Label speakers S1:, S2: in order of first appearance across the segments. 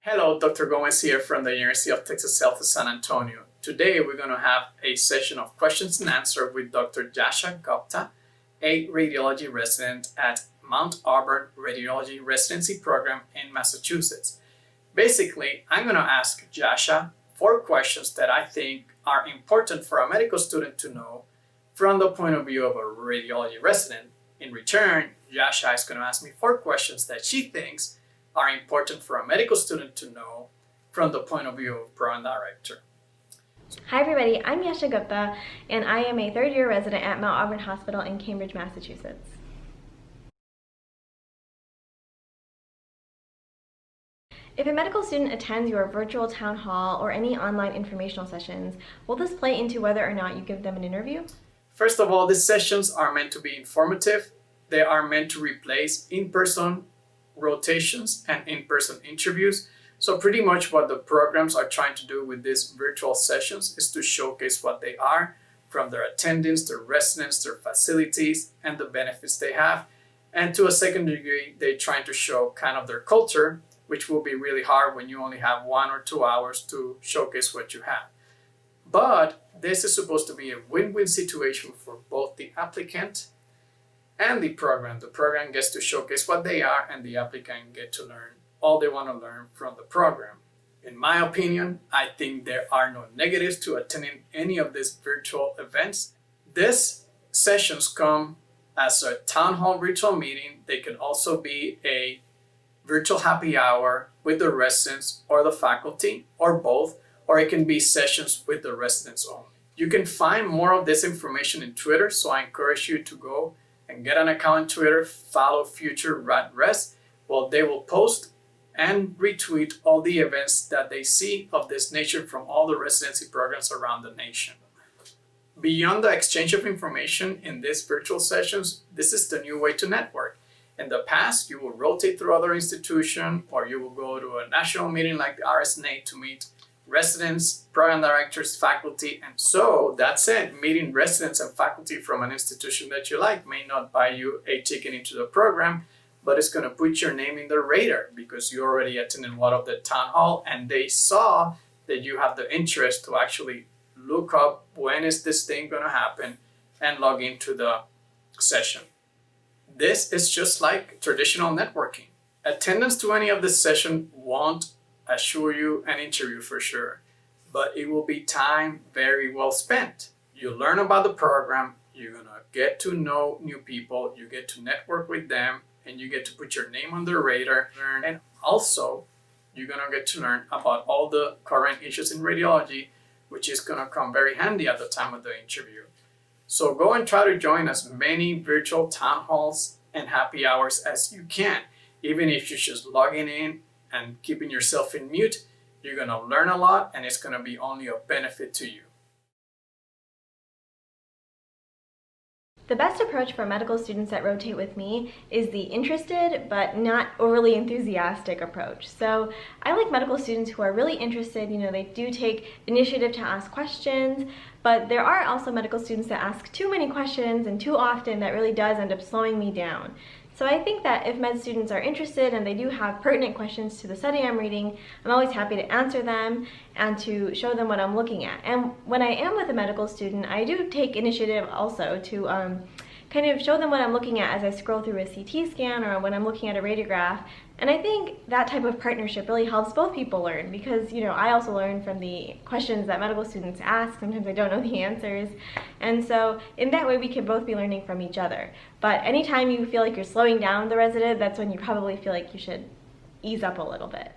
S1: Hello, Dr. Gomez here from the University of Texas Health San Antonio. Today we're going to have a session of questions and answers with Dr. Yasha Gupta, a radiology resident at Mount Auburn Radiology Residency program in Massachusetts. Basically, I'm going to ask Yasha 4 questions that I think are important for a medical student to know from the point of view of a radiology resident. In return, Yasha is going to ask me 4 questions that she thinks are important for a medical student to know from the point of view of a program director.
S2: Hi everybody, I'm Yasha Gupta and I am a 3rd-year resident at Mount Auburn Hospital in Cambridge, Massachusetts. If a medical student attends your virtual town hall or any online informational sessions, will this play into whether or not you give them an interview?
S1: First of all, these sessions are meant to be informative. They are meant to replace in-person rotations and in-person interviews. So pretty much what the programs are trying to do with these virtual sessions is to showcase what they are, from their attendance, their residents, their facilities, and the benefits they have. And to a second degree, they're trying to show kind of their culture, which will be really hard when you only have 1 or 2 hours to showcase what you have. But this is supposed to be a win-win situation for both the applicant and the program. The program gets to showcase what they are, and the applicant get to learn all they want to learn from the program. In my opinion, I think there are no negatives to attending any of these virtual events. These sessions come as a town hall virtual meeting. They can also be a virtual happy hour with the residents or the faculty, or both, or it can be sessions with the residents only. You can find more of this information in Twitter, so I encourage you to go and get an account on Twitter, follow Future Rad Res. Well, they will post and retweet all the events that they see of this nature from all the residency programs around the nation. Beyond the exchange of information in these virtual sessions, this is the new way to network. In the past, you will rotate through other institutions, or you will go to a national meeting like the RSNA to meet residents, program directors, faculty, and so that's it. Meeting residents and faculty from an institution that you like may not buy you a ticket into the program, but it's going to put your name in their radar because you already attended one of the town hall and they saw that you have the interest to actually look up when is this thing going to happen and log into the session. This is just like traditional networking. Attendance to any of this session won't assure you an interview for sure, but it will be time very well spent. You learn about the program, you're gonna get to know new people, you get to network with them, and you get to put your name on their radar, and also you're gonna get to learn about all the current issues in radiology, which is gonna come very handy at the time of the interview. So go and try to join as many virtual town halls and happy hours as you can. Even if you're just logging in and keeping yourself in mute, you're going to learn a lot and it's going to be only a benefit to you.
S2: The best approach for medical students that rotate with me is the interested but not overly enthusiastic approach. So I like medical students who are really interested. They do take initiative to ask questions, but there are also medical students that ask too many questions and too often that really does end up slowing me down. So I think that if med students are interested and they do have pertinent questions to the study I'm reading, I'm always happy to answer them and to show them what I'm looking at. And when I am with a medical student, I do take initiative also to kind of show them what I'm looking at as I scroll through a CT scan or when I'm looking at a radiograph. And I think that type of partnership really helps both people learn because, I also learn from the questions that medical students ask. Sometimes I don't know the answers. And so in that way, we can both be learning from each other. But anytime you feel like you're slowing down the resident, that's when you probably feel like you should ease up a little bit.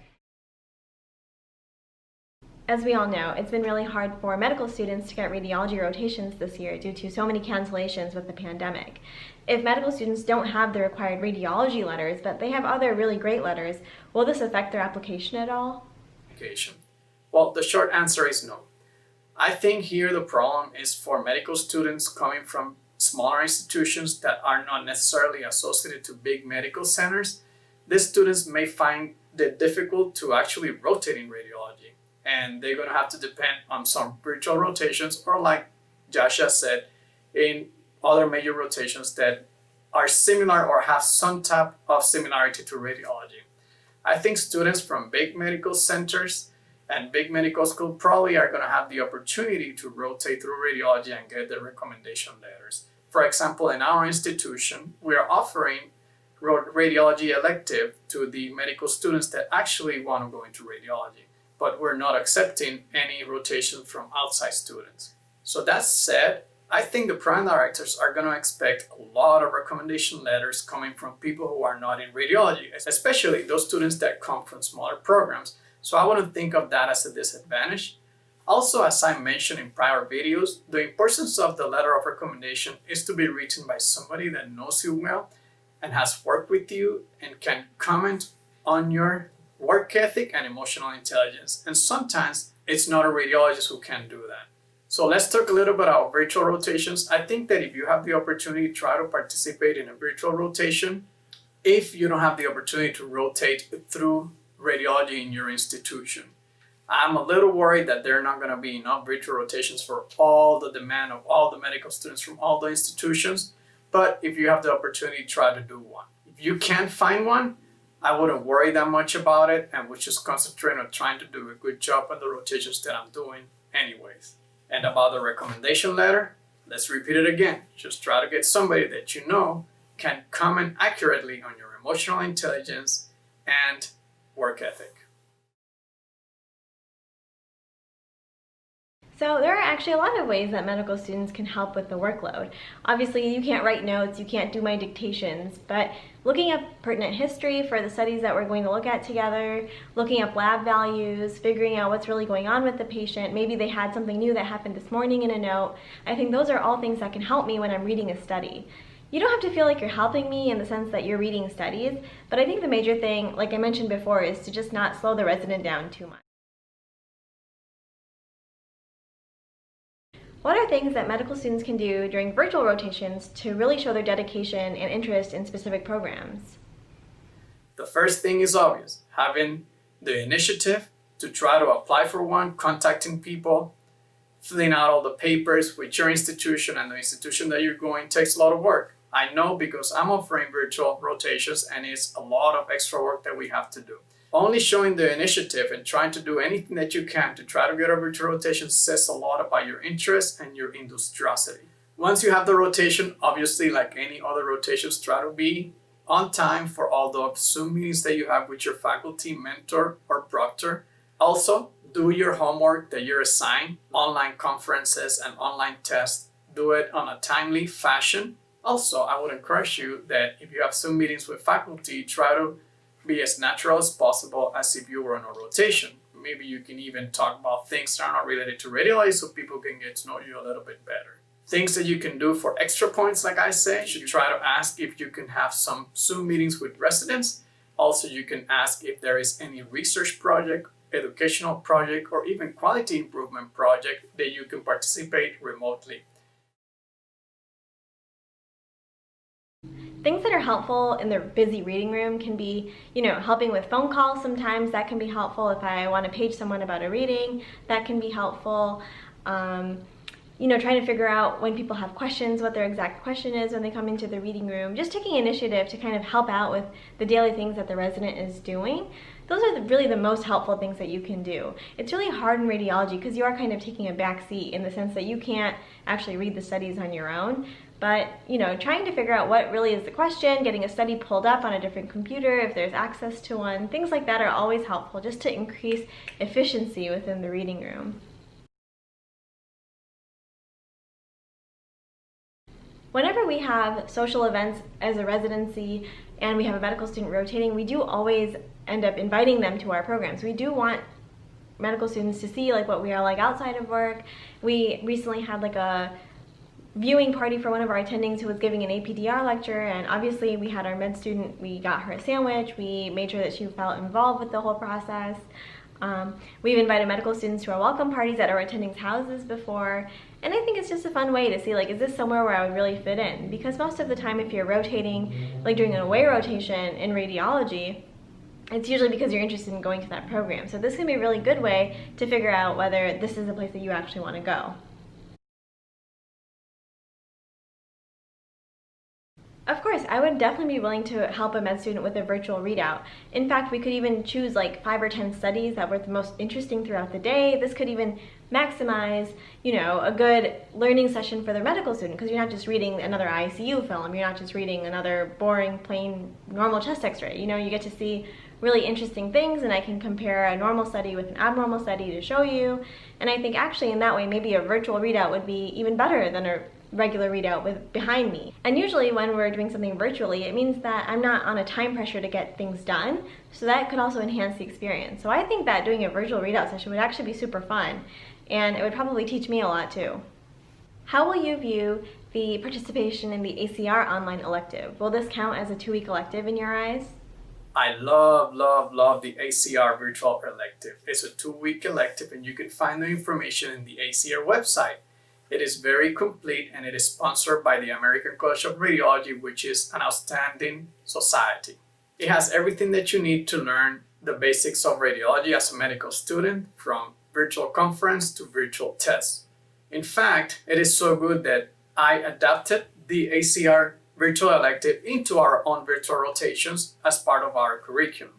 S2: As we all know, it's been really hard for medical students to get radiology rotations this year due to so many cancellations with the pandemic. If medical students don't have the required radiology letters, but they have other really great letters, will this affect their application at all?
S1: Well, the short answer is no. I think here the problem is for medical students coming from smaller institutions that are not necessarily associated to big medical centers. These students may find it difficult to actually rotate in radiology. And they're going to have to depend on some virtual rotations or, like Yasha said, in other major rotations that are similar or have some type of similarity to radiology. I think students from big medical centers and big medical school probably are going to have the opportunity to rotate through radiology and get their recommendation letters. For example, in our institution, we are offering radiology elective to the medical students that actually want to go into radiology, but we're not accepting any rotation from outside students. So that said, I think the program directors are going to expect a lot of recommendation letters coming from people who are not in radiology, especially those students that come from smaller programs. So I wouldn't think of that as a disadvantage. Also, as I mentioned in prior videos, the importance of the letter of recommendation is to be written by somebody that knows you well and has worked with you and can comment on your work ethic and emotional intelligence. And sometimes it's not a radiologist who can do that. So let's talk a little bit about virtual rotations. I think that if you have the opportunity, try to participate in a virtual rotation. If you don't have the opportunity to rotate through radiology in your institution, I'm a little worried that there are not going to be enough virtual rotations for all the demand of all the medical students from all the institutions. But if you have the opportunity, try to do one. If you can't find one, I wouldn't worry that much about it and would just concentrate on trying to do a good job on the rotations that I'm doing anyways. And about the recommendation letter, let's repeat it again. Just try to get somebody that you know can comment accurately on your emotional intelligence and work ethic.
S2: So there are actually a lot of ways that medical students can help with the workload. Obviously, you can't write notes, you can't do my dictations, but looking up pertinent history for the studies that we're going to look at together, looking up lab values, figuring out what's really going on with the patient, maybe they had something new that happened this morning in a note. I think those are all things that can help me when I'm reading a study. You don't have to feel like you're helping me in the sense that you're reading studies, but I think the major thing, like I mentioned before, is to just not slow the resident down too much. What are things that medical students can do during virtual rotations to really show their dedication and interest in specific programs?
S1: The first thing is obvious, having the initiative to try to apply for one, contacting people, filling out all the papers with your institution, and the institution that you're going takes a lot of work. I know because I'm offering virtual rotations and it's a lot of extra work that we have to do. Only showing the initiative and trying to do anything that you can to try to get a virtual rotation says a lot about your interest and your industriosity. Once you have the rotation, obviously like any other rotations, try to be on time for all the Zoom meetings that you have with your faculty, mentor, or proctor. Also, do your homework that you're assigned, online conferences and online tests. Do it on a timely fashion. Also, I would encourage you that if you have Zoom meetings with faculty, try to be as natural as possible as if you were on a rotation. Maybe you can even talk about things that are not related to radiology so people can get to know you a little bit better. Things that you can do for extra points, like I say, you should try to ask if you can have some Zoom meetings with residents. Also, you can ask if there is any research project, educational project, or even quality improvement project that you can participate remotely.
S2: Things that are helpful in the busy reading room can be, helping with phone calls sometimes. That can be helpful if I want to page someone about a reading. That can be helpful. Trying to figure out when people have questions, what their exact question is when they come into the reading room. Just taking initiative to kind of help out with the daily things that the resident is doing. Those are really the most helpful things that you can do. It's really hard in radiology because you are kind of taking a back seat in the sense that you can't actually read the studies on your own. But, trying to figure out what really is the question, getting a study pulled up on a different computer if there's access to one, things like that are always helpful just to increase efficiency within the reading room. Whenever we have social events as a residency and we have a medical student rotating, we do always end up inviting them to our programs. We do want medical students to see what we are like outside of work. We recently had a viewing party for one of our attendings who was giving an APDR lecture, and obviously we had our med student, we got her a sandwich, we made sure that she felt involved with the whole process. We've invited medical students to our welcome parties at our attendings' houses before, and I think it's just a fun way to see, is this somewhere where I would really fit in? Because most of the time if you're rotating, doing an away rotation in radiology, it's usually because you're interested in going to that program. So this can be a really good way to figure out whether this is a place that you actually want to go. Of course, I would definitely be willing to help a med student with a virtual readout. In fact, we could even choose like 5 or 10 studies that were the most interesting throughout the day. This could even maximize, a good learning session for the medical student, because you're not just reading another ICU film, you're not just reading another boring, plain, normal chest x-ray. You get to see really interesting things, and I can compare a normal study with an abnormal study to show you. And I think actually in that way, maybe a virtual readout would be even better than a regular readout behind me. And usually when we're doing something virtually, it means that I'm not on a time pressure to get things done, so that could also enhance the experience. So I think that doing a virtual readout session would actually be super fun, and it would probably teach me a lot too. How will you view the participation in the ACR online elective? Will this count as a 2-week elective in your eyes?
S1: I love the ACR virtual elective. It's a 2-week elective, and you can find the information in the ACR website. It is very complete, and it is sponsored by the American College of Radiology, which is an outstanding society. It has everything that you need to learn the basics of radiology as a medical student, from virtual conference to virtual tests. In fact, it is so good that I adapted the ACR virtual elective into our own virtual rotations as part of our curriculum.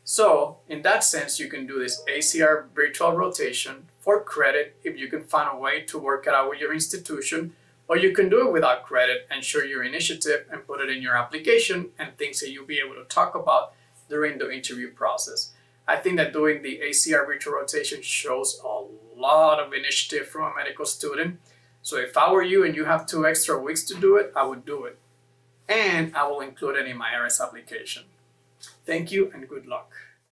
S1: So in that sense, you can do this ACR virtual rotation for credit if you can find a way to work it out with your institution, or you can do it without credit and show your initiative and put it in your application and things that you'll be able to talk about during the interview process. I think that doing the ACR virtual rotation shows a lot of initiative from a medical student. So if I were you and you have 2 extra weeks to do it, I would do it. And I will include it in my IRS application. Thank you and good luck.